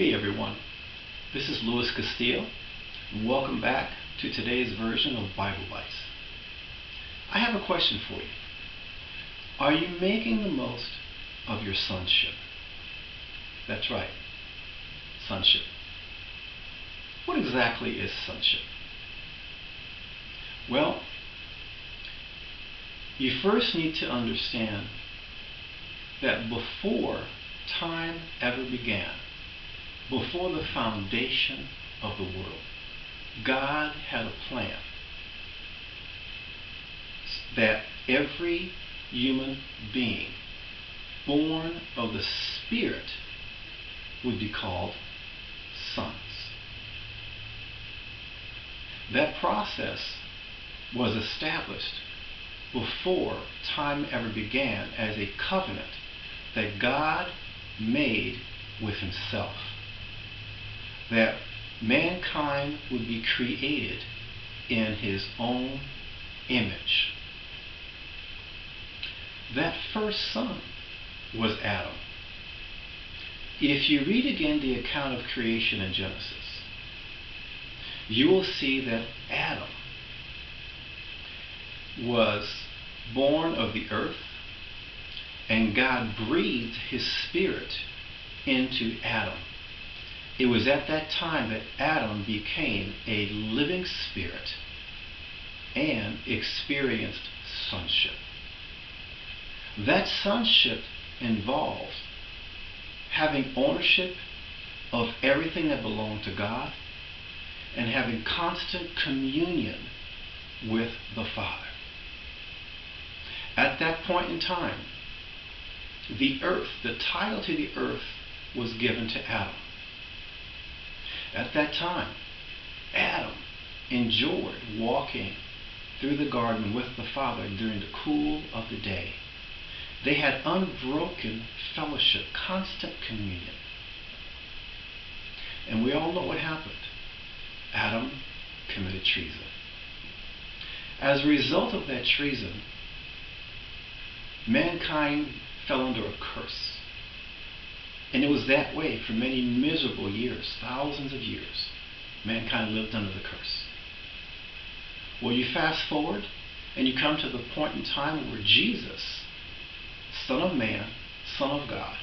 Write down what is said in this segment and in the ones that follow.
Hey everyone, this is Castillo, and welcome back to today's version of Bible Bites. I have a question for you. Are you making the most of your sonship? That's right, sonship. What exactly is sonship? Well, you first need to understand that before time ever began, before the foundation of the world, God had a plan that every human being born of the Spirit would be called sons. That process was established before time ever began as a covenant that God made with himself, that mankind would be created in his own image. That first son was Adam. If you read again the account of creation in Genesis, you will see that Adam was born of the earth, and God breathed his spirit into Adam. It was at that time that Adam became a living spirit and experienced sonship. That sonship involved having ownership of everything that belonged to God and having constant communion with the Father. At that point in time, the earth, the title to the earth, was given to Adam. At that time, Adam enjoyed walking through the garden with the Father during the cool of the day. They had unbroken fellowship, constant communion. And we all know what happened. Adam committed treason. As a result of that treason, mankind fell under a curse. And it was that way for many miserable years, thousands of years. Mankind lived under the curse. Well, you fast forward and you come to the point in time where Jesus, Son of Man, Son of God,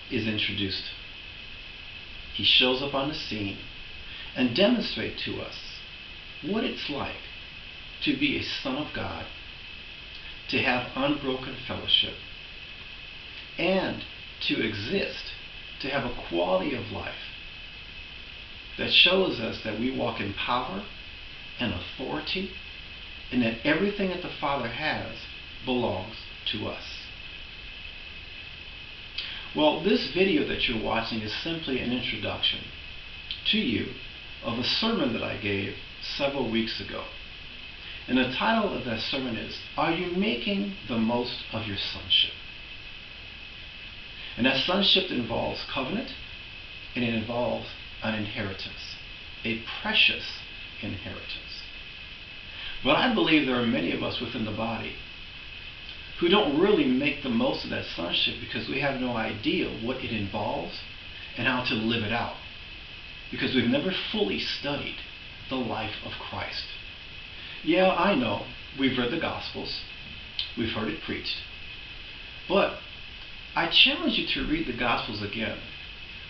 is introduced. He shows up on the scene and demonstrates to us what it's like to be a Son of God, to have unbroken fellowship, and to exist, to have a quality of life that shows us that we walk in power and authority, and that everything that the Father has belongs to us. Well, this video that you're watching is simply an introduction to you of a sermon that I gave several weeks ago. And the title of that sermon is, Are You Making the Most of Your Sonship? And that sonship involves covenant, and it involves an inheritance, a precious inheritance. But I believe there are many of us within the body who don't really make the most of that sonship because we have no idea what it involves and how to live it out, because we've never fully studied the life of Christ. Yeah, I know, we've read the Gospels, we've heard it preached, but I challenge you to read the Gospels again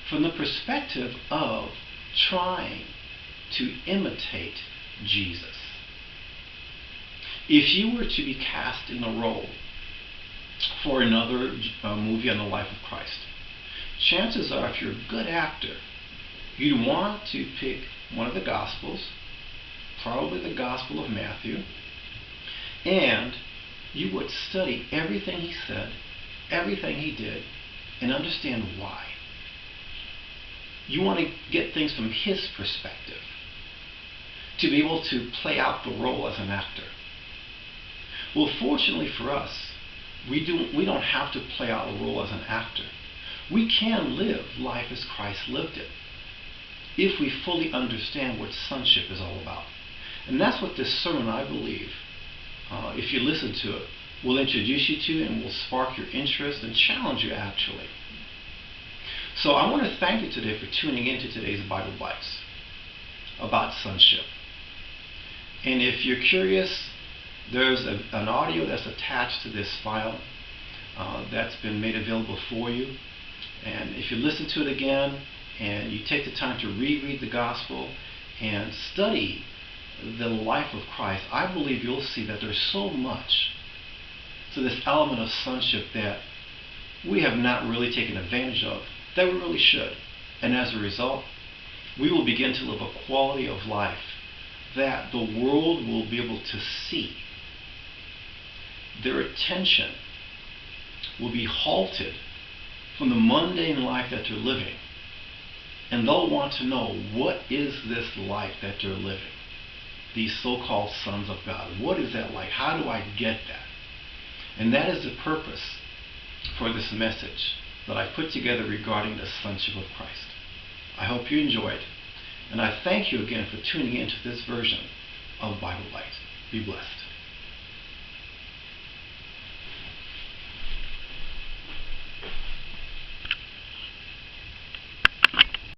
from the perspective of trying to imitate Jesus. If you were to be cast in a role for another movie on the life of Christ, chances are, if you're a good actor, you'd want to pick one of the Gospels, probably the Gospel of Matthew, and you would study everything he said, everything he did, and understand why. You want to get things from his perspective to be able to play out the role as an actor. Well, fortunately for us, we don't have to play out a role as an actor. We can live life as Christ lived it if we fully understand what sonship is all about. And that's what this sermon, I believe, if you listen to it, will introduce you to and will spark your interest and challenge you, actually. So I want to thank you today for tuning into today's Bible Bites about sonship. And if you're curious, there's an audio that's attached to this file that's been made available for you. And if you listen to it again and you take the time to reread the gospel and study the life of Christ, I believe you'll see that there's so much to this element of sonship that we have not really taken advantage of that we really should. And as a result, we will begin to live a quality of life that the world will be able to see. Their attention will be halted from the mundane life that they're living, and they'll want to know, what is this life that they're living? These so-called sons of God. What is that like? How do I get that? And that is the purpose for this message that I put together regarding the sonship of Christ. I hope you enjoyed, and I thank you again for tuning into this version of Bible Light. Be blessed.